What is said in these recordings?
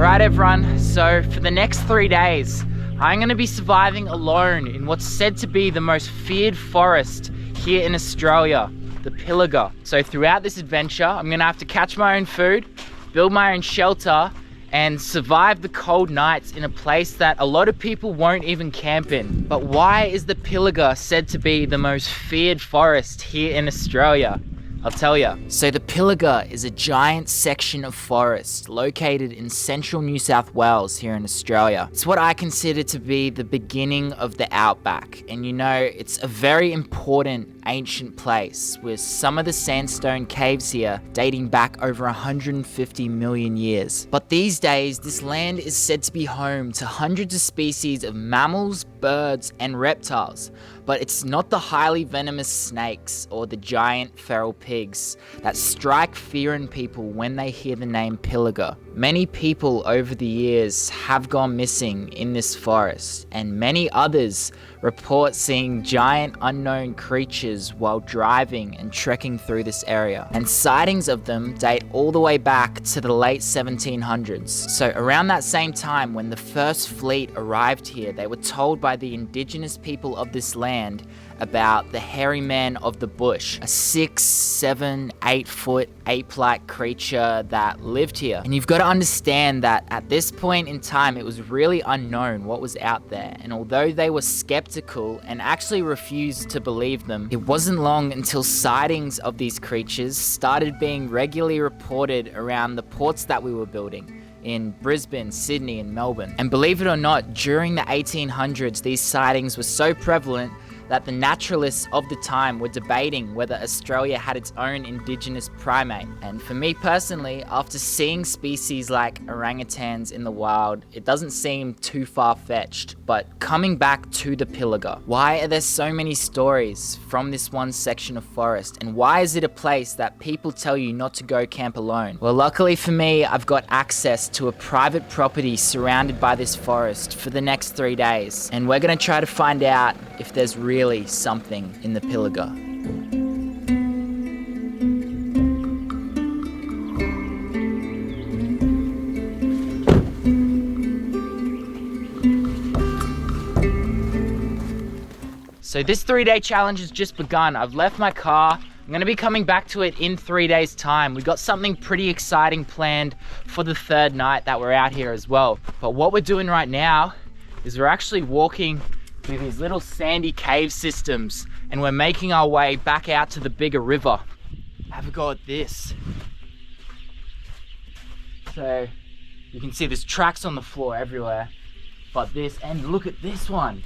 Alright everyone, so for the next 3 days, I'm going to be surviving alone in what's said to be the most feared forest here in Australia, the Pilliga. So throughout this adventure, I'm going to have to catch my own food, build my own shelter, and survive the cold nights in a place that a lot of people won't even camp in. But why is the Pilliga said to be the most feared forest here in Australia? I'll tell you. So the Pilliga is a giant section of forest located in central New South Wales here in Australia. It's what I consider to be the beginning of the outback. And you know, it's a very important ancient place with some of the sandstone caves here dating back over 150 million years. But these days, this land is said to be home to hundreds of species of mammals, birds, and reptiles. But it's not the highly venomous snakes or the giant feral pigs that strike fear in people when they hear the name Pilliga. Many people over the years have gone missing in this forest, and many others report seeing giant unknown creatures while driving and trekking through this area. And sightings of them date all the way back to the late 1700s. So around that same time when the first fleet arrived here, they were told by the indigenous people of this land about the hairy man of the bush, a 6, 7, 8 foot ape-like creature that lived here. And you've got to understand that at this point in time, it was really unknown what was out there. And although they were skeptical and actually refused to believe them, it wasn't long until sightings of these creatures started being regularly reported around the ports that we were building in Brisbane, Sydney, and Melbourne. And believe it or not, during the 1800s, these sightings were so prevalent that the naturalists of the time were debating whether Australia had its own indigenous primate. And for me personally, after seeing species like orangutans in the wild, it doesn't seem too far-fetched. But coming back to the Pilliga, why are there so many stories from this one section of forest? And why is it a place that people tell you not to go camp alone? Well, luckily for me, I've got access to a private property surrounded by this forest for the next 3 days. And we're gonna try to find out if there's really something in the Pilliga. So this 3-day challenge has just begun. I've left my car. I'm going to be coming back to it in 3 days' time. We've got something pretty exciting planned for the third night that we're out here as well. But what we're doing right now is we're actually walking through these little sandy cave systems, and we're making our way back out to the bigger river. Have a go at this. So you can see there's tracks on the floor everywhere, but this, and look at this one.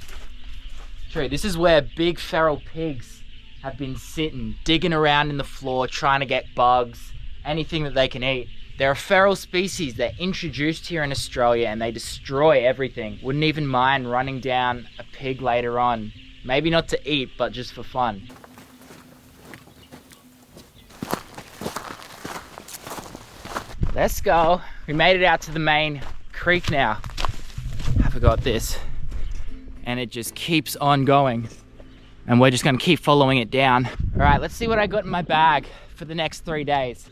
True, this is where big feral pigs have been sitting, digging around in the floor, trying to get bugs, anything that they can eat. They're a feral species. They're introduced here in Australia and they destroy everything. Wouldn't even mind running down a pig later on. Maybe not to eat, but just for fun. Let's go. We made it out to the main creek now. I forgot this. And it just keeps on going. And we're just gonna keep following it down. All right, let's see what I got in my bag for the next 3 days.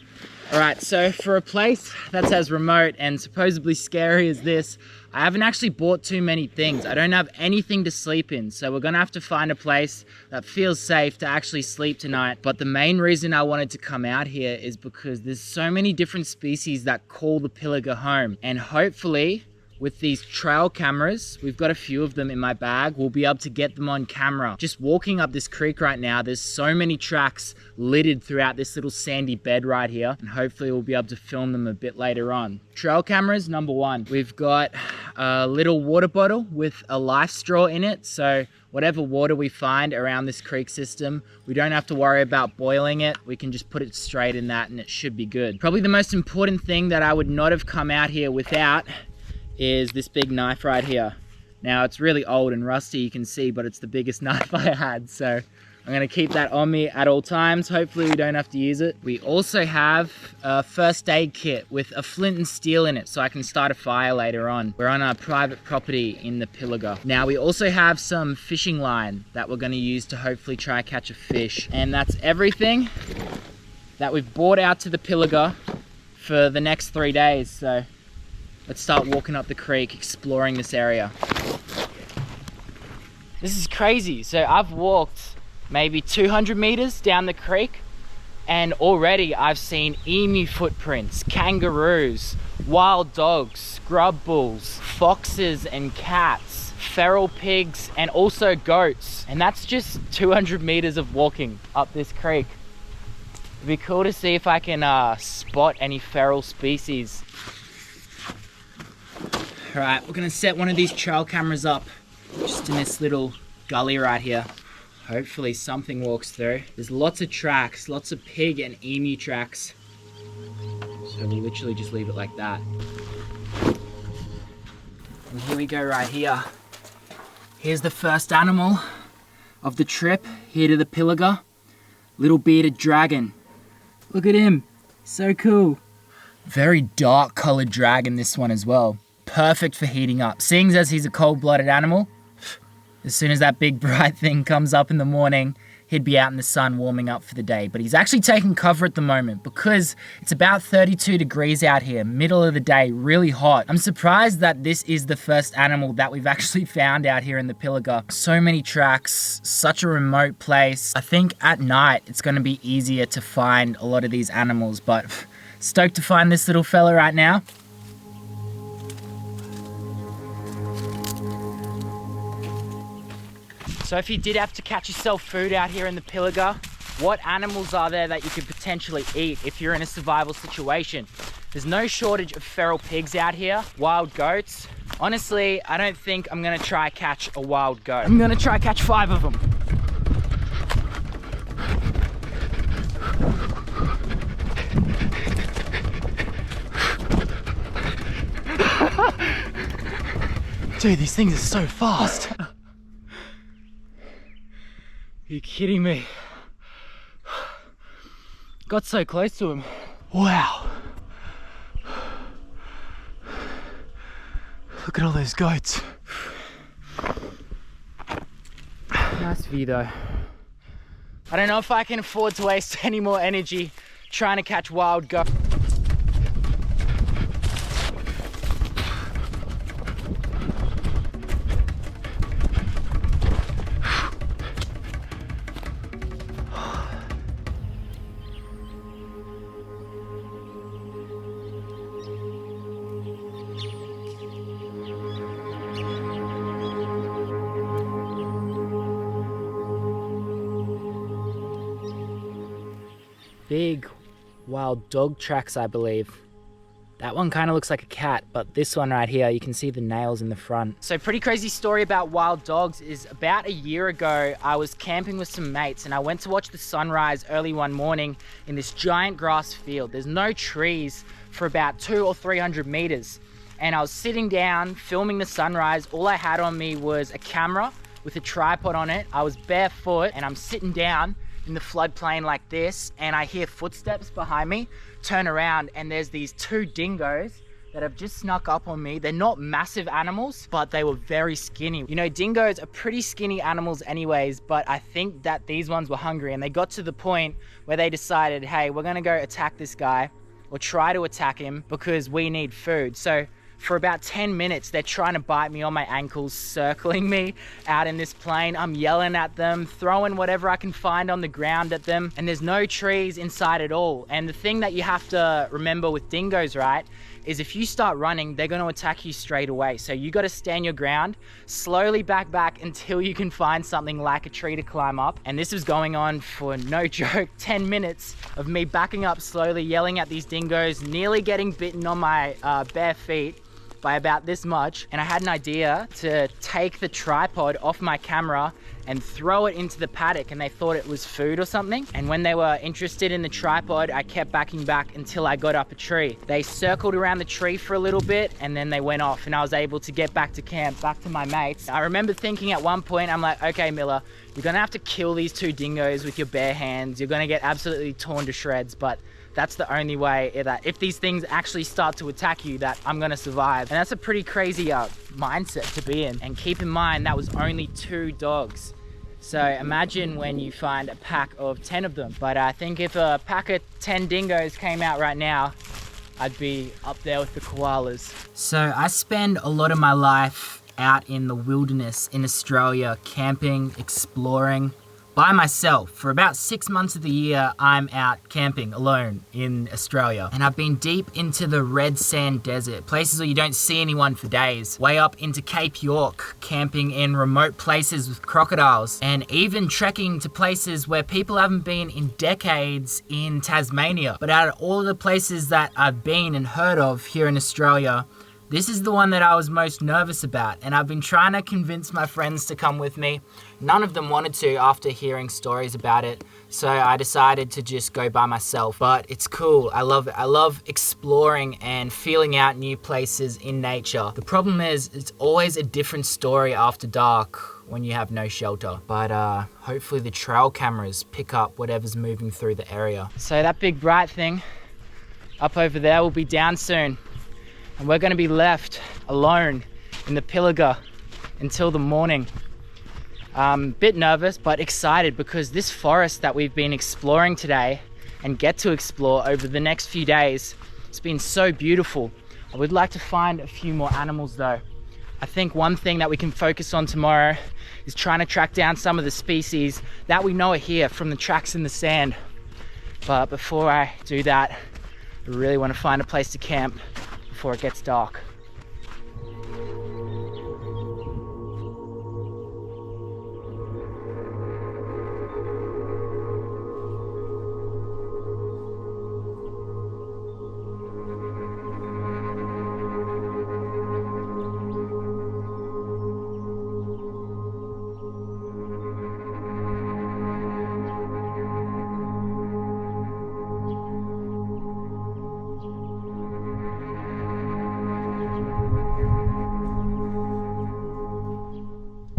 All right, so for a place that's as remote and supposedly scary as this, I haven't actually bought too many things. I don't have anything to sleep in, so we're gonna have to find a place that feels safe to actually sleep tonight. But the main reason I wanted to come out here is because there's so many different species that call the Pilliga home. And hopefully, with these trail cameras, we've got a few of them in my bag, we'll be able to get them on camera. Just walking up this creek right now, there's so many tracks littered throughout this little sandy bed right here, and hopefully we'll be able to film them a bit later on. Trail cameras, number one. We've got a little water bottle with a life straw in it, so whatever water we find around this creek system, we don't have to worry about boiling it. We can just put it straight in that and it should be good. Probably the most important thing that I would not have come out here without is this big knife right here. Now it's really old and rusty, you can see, but it's the biggest knife I had, so I'm gonna keep that on me at all times. Hopefully we don't have to use it. We also have a first aid kit with a flint and steel in it so I can start a fire later on. We're on our private property in the Pilliga. Now we also have some fishing line that we're gonna use to hopefully try and catch a fish. And that's everything that we've brought out to the Pilliga for the next 3 days. So Let's start walking up the creek, exploring this area. This is crazy. So I've walked maybe 200 meters down the creek, and already I've seen emu footprints, kangaroos, wild dogs, scrub bulls, foxes and cats, feral pigs, and also goats. And that's just 200 meters of walking up this creek. It'd be cool to see if I can spot any feral species. All right, we're gonna set one of these trail cameras up just in this little gully right here. Hopefully something walks through. There's lots of tracks, lots of pig and emu tracks. So we literally just leave it like that. And here we go right here. Here's the first animal of the trip here to the Pilliga. Little bearded dragon. Look at him, so cool. Very dark colored dragon, this one as well. Perfect for heating up. Seeing as he's a cold-blooded animal, as soon as that big bright thing comes up in the morning, he'd be out in the sun warming up for the day. But he's actually taking cover at the moment because it's about 32 degrees out here, middle of the day, really hot. I'm surprised that this is the first animal that we've actually found out here in the Pilliga. So many tracks, such a remote place. I think at night it's gonna be easier to find a lot of these animals, but stoked to find this little fella right now. So if you did have to catch yourself food out here in the Pilliga, what animals are there that you could potentially eat if you're in a survival situation? There's no shortage of feral pigs out here, wild goats. Honestly, I don't think I'm gonna try catch a wild goat. I'm gonna try catch 5 of them. Dude, these things are so fast. Are you kidding me? Got so close to him. Wow. Look at all those goats. Nice view though. I don't know if I can afford to waste any more energy trying to catch wild goats. Big wild dog tracks, I believe. That one kind of looks like a cat, but this one right here, you can see the nails in the front. So pretty crazy story about wild dogs is about a year ago, I was camping with some mates and I went to watch the sunrise early one morning in this giant grass field. There's no trees for about 200 or 300 meters. And I was sitting down filming the sunrise. All I had on me was a camera with a tripod on it. I was barefoot and I'm sitting down in the floodplain like this, and I hear footsteps behind me, turn around, and there's these 2 dingoes that have just snuck up on me. They're not massive animals, but they were very skinny. You know, dingoes are pretty skinny animals anyways, but I think that these ones were hungry, and they got to the point where they decided, hey, we're gonna go attack this guy, or try to attack him, because we need food. So for about 10 minutes, they're trying to bite me on my ankles, circling me out in this plain. I'm yelling at them, throwing whatever I can find on the ground at them, and there's no trees inside at all. And the thing that you have to remember with dingoes, right, is if you start running, they're going to attack you straight away. So you got to stand your ground, slowly back until you can find something like a tree to climb up. And this was going on for, no joke, 10 minutes of me backing up slowly, yelling at these dingoes, nearly getting bitten on my bare feet by about this much. And I had an idea to take the tripod off my camera and throw it into the paddock, and they thought it was food or something. And when they were interested in the tripod, I kept backing back until I got up a tree. They circled around the tree for a little bit and then they went off, and I was able to get back to camp, back to my mates. I remember thinking at one point, I'm like, okay, Miller, you're gonna have to kill these 2 dingoes with your bare hands. You're gonna get absolutely torn to shreds, but that's the only way that if these things actually start to attack you, that I'm gonna survive. And that's a pretty crazy mindset to be in. And keep in mind, that was only 2 dogs. So imagine when you find a pack of 10 of them. But I think if a pack of 10 dingoes came out right now, I'd be up there with the koalas. So I spend a lot of my life out in the wilderness in Australia, camping, exploring, by myself. For about 6 months of the year, I'm out camping alone in Australia. And I've been deep into the red sand desert, places where you don't see anyone for days. Way up into Cape York, camping in remote places with crocodiles. And even trekking to places where people haven't been in decades in Tasmania. But out of all of the places that I've been and heard of here in Australia, this is the one that I was most nervous about, and I've been trying to convince my friends to come with me. None of them wanted to after hearing stories about it, so I decided to just go by myself. But it's cool, I love it. I love exploring and feeling out new places in nature. The problem is, it's always a different story after dark when you have no shelter. But hopefully the trail cameras pick up whatever's moving through the area. So that big bright thing up over there will be down soon. And we're gonna be left alone in the Pilliga until the morning. Bit nervous, but excited because this forest that we've been exploring today and get to explore over the next few days, it's been so beautiful. I would like to find a few more animals though. I think one thing that we can focus on tomorrow is trying to track down some of the species that we know are here from the tracks in the sand. But before I do that, I really want to find a place to camp before it gets dark.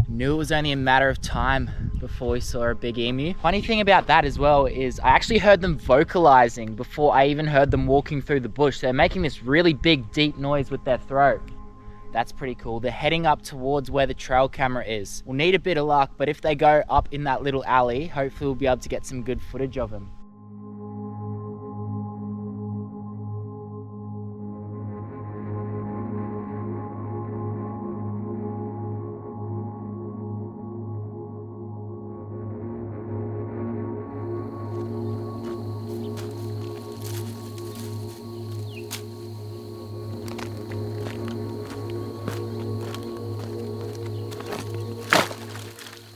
Knew it was only a matter of time before we saw a big emu. Funny thing about that as well is I actually heard them vocalizing before I even heard them walking through the bush. They're making this really big, deep noise with their throat. That's pretty cool. They're heading up towards where the trail camera is. We'll need a bit of luck, but if they go up in that little alley, hopefully we'll be able to get some good footage of them.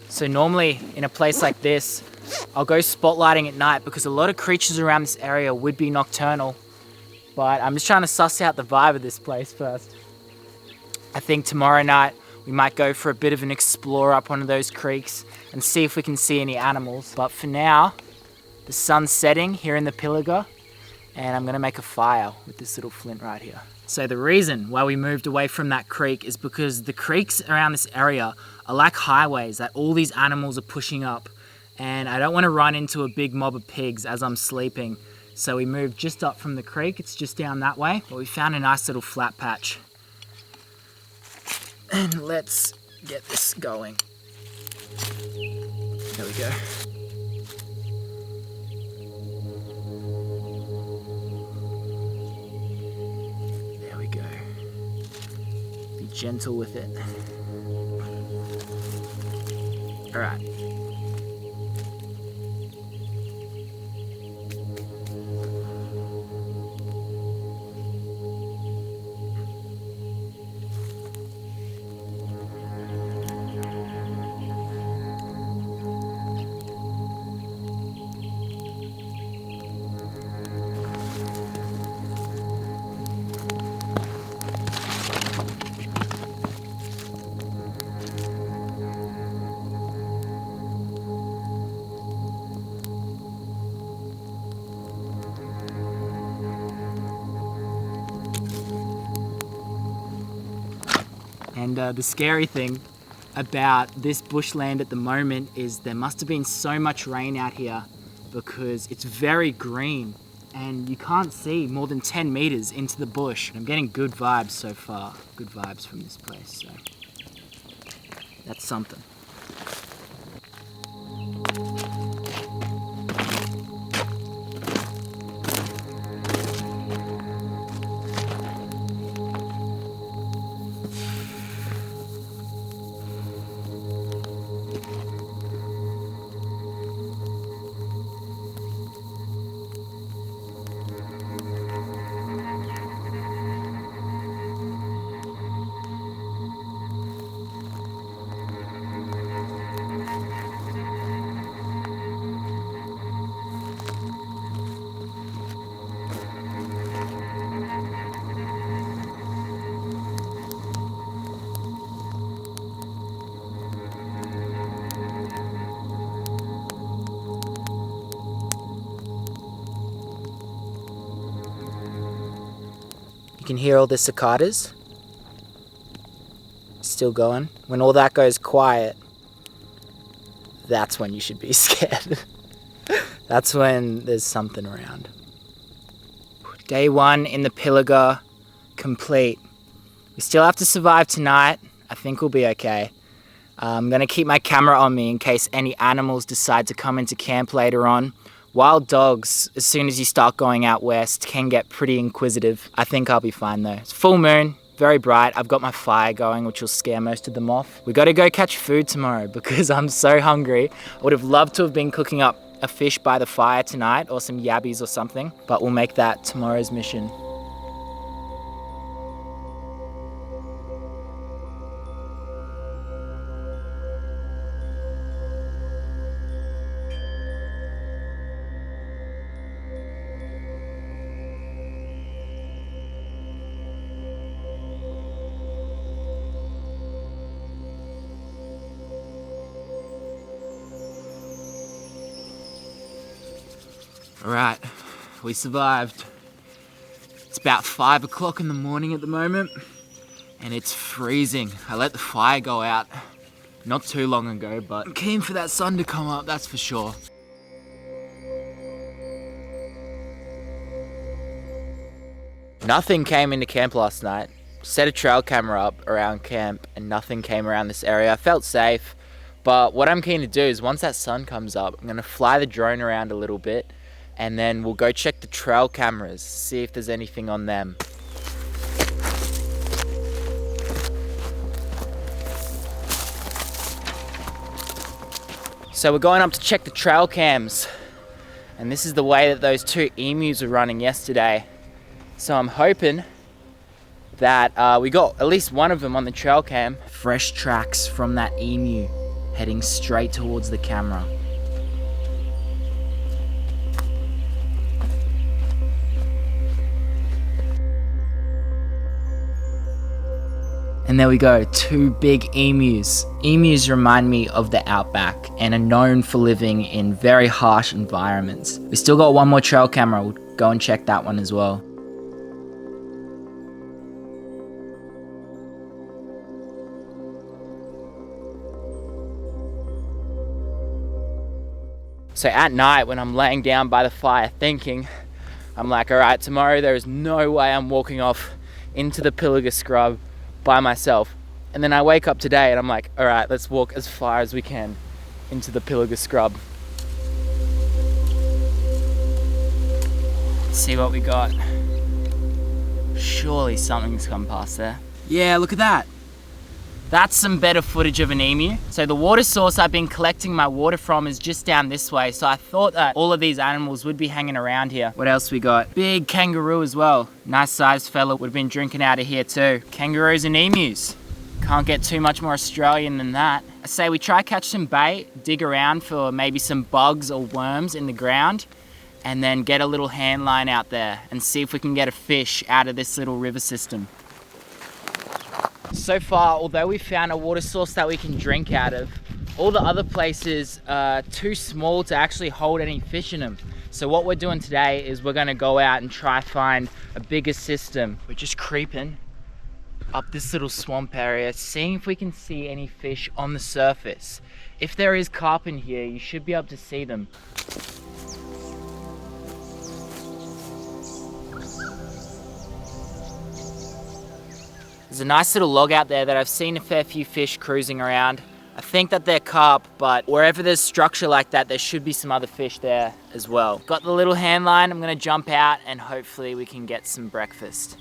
So normally in a place like this, I'll go spotlighting at night because a lot of creatures around this area would be nocturnal. But I'm just trying to suss out the vibe of this place first. I think tomorrow night we might go for a bit of an explore up one of those creeks and see if we can see any animals. But for now, the sun's setting here in the Pilliga and I'm gonna make a fire with this little flint right here. So the reason why we moved away from that creek is because the creeks around this area are like highways that all these animals are pushing up, and I don't want to run into a big mob of pigs as I'm sleeping. So we moved just up from the creek. It's just down that way, but we found a nice little flat patch. And let's get this going. There we go. There we go. Be gentle with it. All right. And the scary thing about this bushland at the moment is there must have been so much rain out here because it's very green and you can't see more than 10 meters into the bush. I'm getting good vibes so far, good vibes from this place, so that's something. can hear all the cicadas. Still going. When all that goes quiet, that's when you should be scared. That's when there's something around. Day 1 in the Pilliga, complete. We still have to survive tonight. I think we'll be okay. I'm gonna keep my camera on me in case any animals decide to come into camp later on. Wild dogs, as soon as you start going out west, can get pretty inquisitive. I think I'll be fine though. It's full moon, very bright. I've got my fire going, which will scare most of them off. We gotta go catch food tomorrow because I'm so hungry. I would have loved to have been cooking up a fish by the fire tonight or some yabbies or something, but we'll make that tomorrow's mission. Alright, we survived. It's about 5 o'clock in the morning at the moment, and it's freezing. I let the fire go out not too long ago, but I'm keen for that sun to come up, that's for sure. Nothing came into camp last night. Set a trail camera up around camp and nothing came around this area. I felt safe, but what I'm keen to do is once that sun comes up, I'm gonna fly the drone around a little bit and then we'll go check the trail cameras, see if there's anything on them. So we're going up to check the trail cams, and this is the way that those 2 emus were running yesterday. So I'm hoping that we got at least one of them on the trail cam. Fresh tracks from that emu heading straight towards the camera. And there we go, 2 big emus. Emus remind me of the outback and are known for living in very harsh environments. We still got one more trail camera, we'll go and check that one as well. So at night when I'm laying down by the fire thinking, I'm like, all right, tomorrow there is no way I'm walking off into the Pilliga scrub by myself. And then I wake up today and I'm like, all right, let's walk as far as we can into the Pilliga scrub. Let's see what we got. Surely something's come past there. Yeah, look at that. That's some better footage of an emu. So the water source I've been collecting my water from is just down this way. So I thought that all of these animals would be hanging around here. What else we got? Big kangaroo as well. Nice sized fella, would have been drinking out of here too. Kangaroos and emus. Can't get too much more Australian than that. I say we try catch some bait, dig around for maybe some bugs or worms in the ground, and then get a little hand line out there and see if we can get a fish out of this little river system. So far, although we found a water source that we can drink out of, all the other places are too small to actually hold any fish in them. So what we're doing today is we're gonna go out and try find a bigger system. We're just creeping up this little swamp area, seeing if we can see any fish on the surface. If there is carp in here, you should be able to see them. There's a nice little log out there that I've seen a fair few fish cruising around. I think that they're carp, but wherever there's structure like that, there should be some other fish there as well. Got the little hand line, I'm gonna jump out and hopefully we can get some breakfast.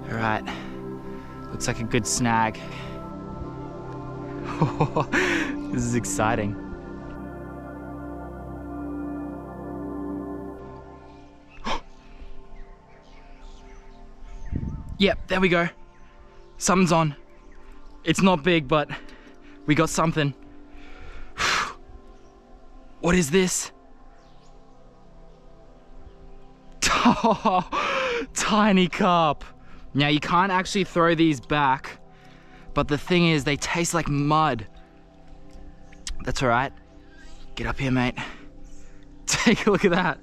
All right, looks like a good snag. This is exciting. Yep, there we go. Something's on. It's not big, but we got something. What is this? Tiny carp. Now you can't actually throw these back, but the thing is they taste like mud. That's all right. Get up here, mate. Take a look at that.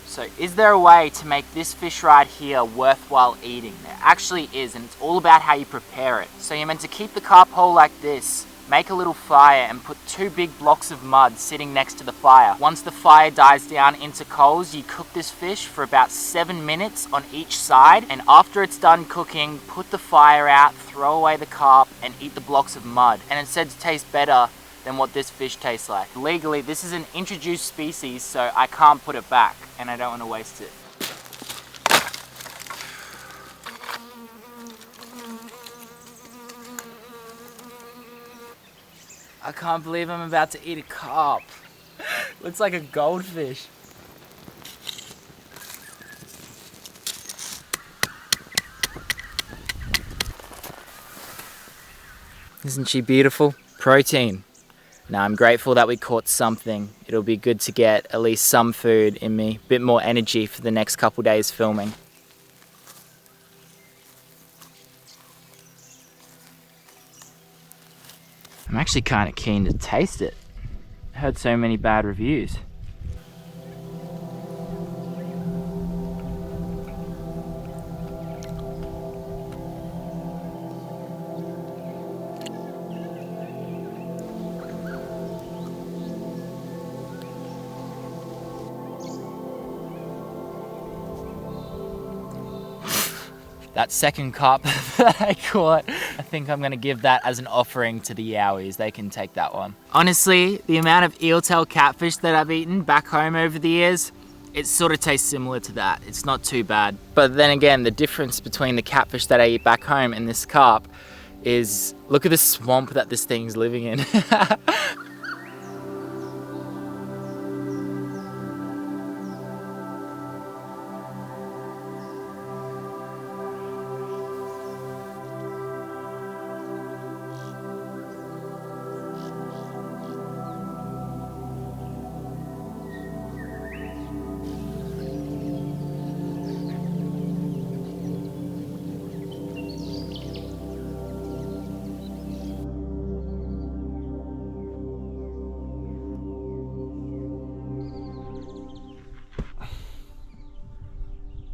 So is there a way to make this fish right here worthwhile eating? There actually is, and it's all about how you prepare it. So you're meant to keep the carp whole like this, make a little fire and put 2 big blocks of mud sitting next to the fire. Once the fire dies down into coals, you cook this fish for about 7 minutes on each side, and after it's done cooking, put the fire out, throw away the carp and eat the blocks of mud. And it's said to taste better than what this fish tastes like. Legally, this is an introduced species, so I can't put it back, and I don't want to waste it. I can't believe I'm about to eat a carp. Looks like a goldfish. Isn't she beautiful? Protein. Now I'm grateful that we caught something. It'll be good to get at least some food in me, a bit more energy for the next couple days filming. I'm actually kind of keen to taste it. I heard so many bad reviews. That second carp that I caught, I think I'm gonna give that as an offering to the Yowies. They can take that one. Honestly, the amount of eeltail catfish that I've eaten back home over the years, it sort of tastes similar to that. It's not too bad. But then again, the difference between the catfish that I eat back home and this carp is, look at the swamp that this thing's living in.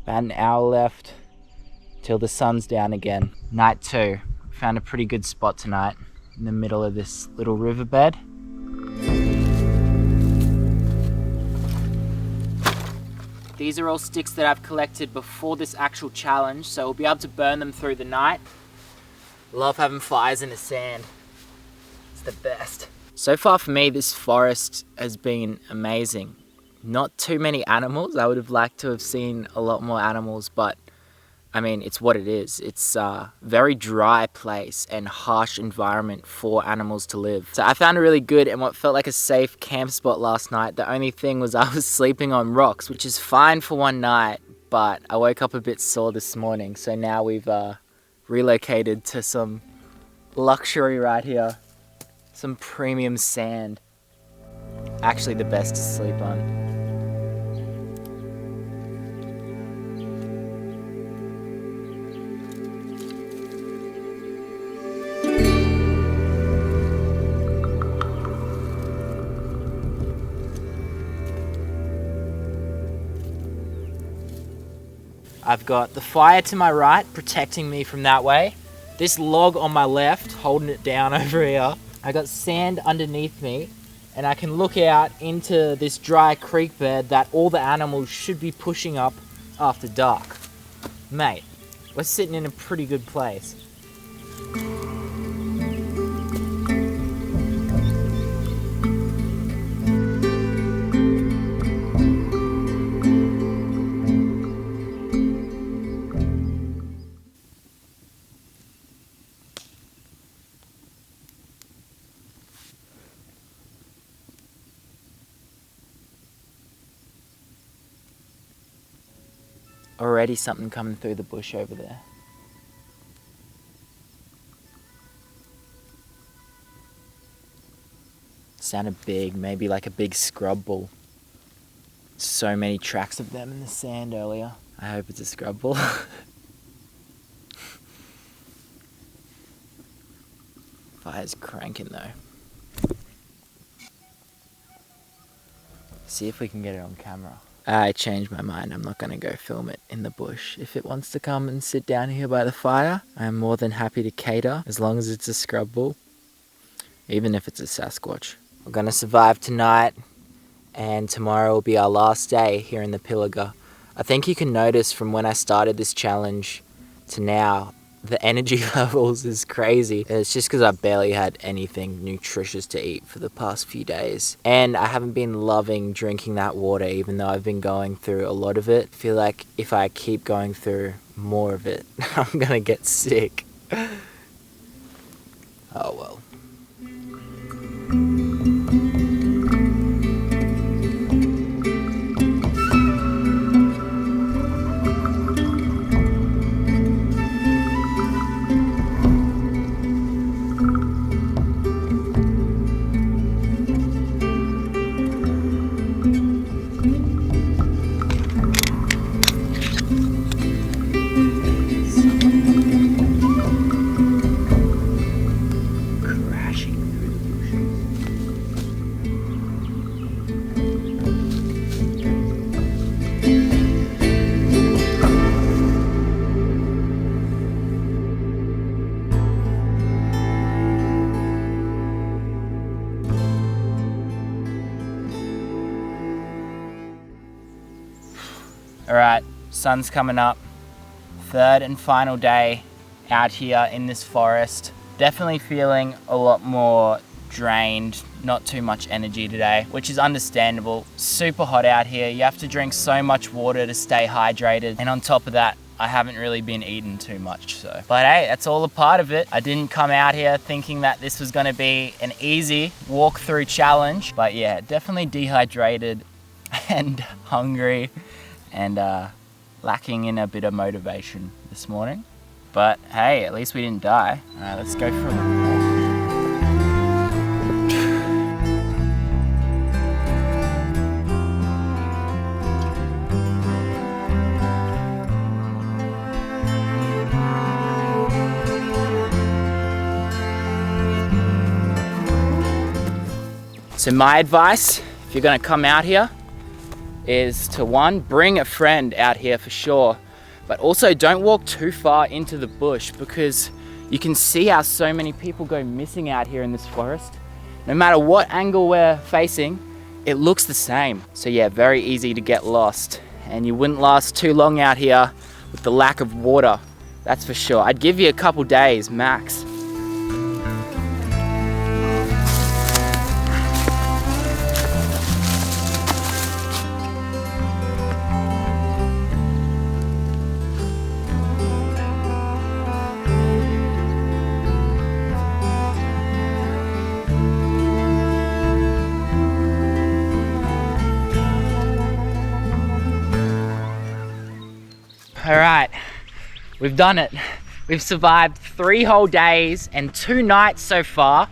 About an hour left till the sun's down again. Night 2. Found a pretty good spot tonight in the middle of this little riverbed. These are all sticks that I've collected before this actual challenge, so we'll be able to burn them through the night. Love having fires in the sand. It's the best. So far for me, this forest has been amazing. Not too many animals. I would have liked to have seen a lot more animals, but I mean, it's what it is. It's a very dry place and harsh environment for animals to live. So I found a really good and what felt like a safe camp spot last night. The only thing was I was sleeping on rocks, which is fine for one night, but I woke up a bit sore this morning. So now we've relocated to some luxury right here. Some premium sand. Actually the best to sleep on. I've got the fire to my right, protecting me from that way. This log on my left, holding it down over here. I got sand underneath me, and I can look out into this dry creek bed that all the animals should be pushing up after dark. Mate, we're sitting in a pretty good place. Already something coming through the bush over there. Sounded big, maybe like a big scrub bull. So many tracks of them in the sand earlier. I hope it's a scrub bull. Fire's cranking though. See if we can get it on camera. I changed my mind. I'm not gonna go film it in the bush. If it wants to come and sit down here by the fire, I'm more than happy to cater, as long as it's a scrub bull, even if it's a Sasquatch. We're gonna survive tonight, and tomorrow will be our last day here in the Pilliga. I think you can notice from when I started this challenge to now, the energy levels is crazy. It's just because I barely had anything nutritious to eat for the past few days. And I haven't been loving drinking that water, even though I've been going through a lot of it. I feel like if I keep going through more of it, I'm gonna get sick. Oh well. Alright, sun's coming up. Third and final day out here in this forest. Definitely feeling a lot more drained, not too much energy today, which is understandable. Super hot out here. You have to drink so much water to stay hydrated. And on top of that, I haven't really been eating too much, so. But hey, that's all a part of it. I didn't come out here thinking that this was gonna be an easy walk-through challenge. But yeah, definitely dehydrated and hungry and lacking in a bit of motivation this morning. But hey, at least we didn't die. All right, let's go for a walk. So my advice, if you're gonna come out here, is to one, bring a friend out here for sure, but also don't walk too far into the bush, because you can see how so many people go missing out here in this forest. No matter what angle we're facing, it looks the same. So yeah, very easy to get lost, and you wouldn't last too long out here with the lack of water, that's for sure. I'd give you a couple days max. All right, we've done it. We've survived 3 whole days and 2 nights so far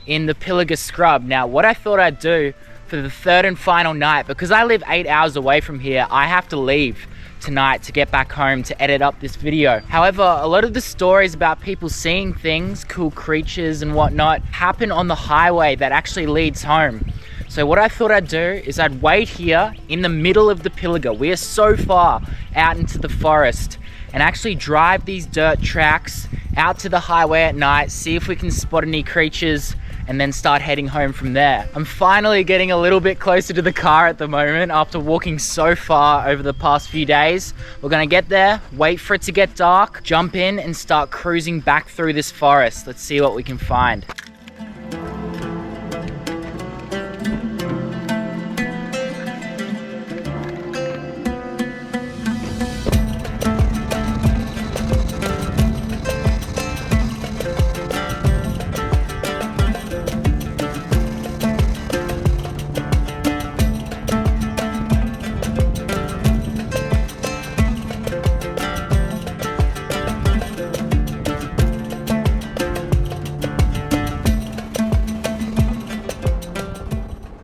in the Pilliga scrub. Now, what I thought I'd do for the 3rd and final night, because I live 8 hours away from here, I have to leave tonight to get back home to edit up this video. However, a lot of the stories about people seeing things, cool creatures and whatnot, happen on the highway that actually leads home. So what I thought I'd do is I'd wait here in the middle of the Pilliga. We are so far out into the forest, and actually drive these dirt tracks out to the highway at night, see if we can spot any creatures, and then start heading home from there. I'm finally getting a little bit closer to the car at the moment after walking so far over the past few days. We're gonna get there, wait for it to get dark, jump in and start cruising back through this forest. Let's see what we can find.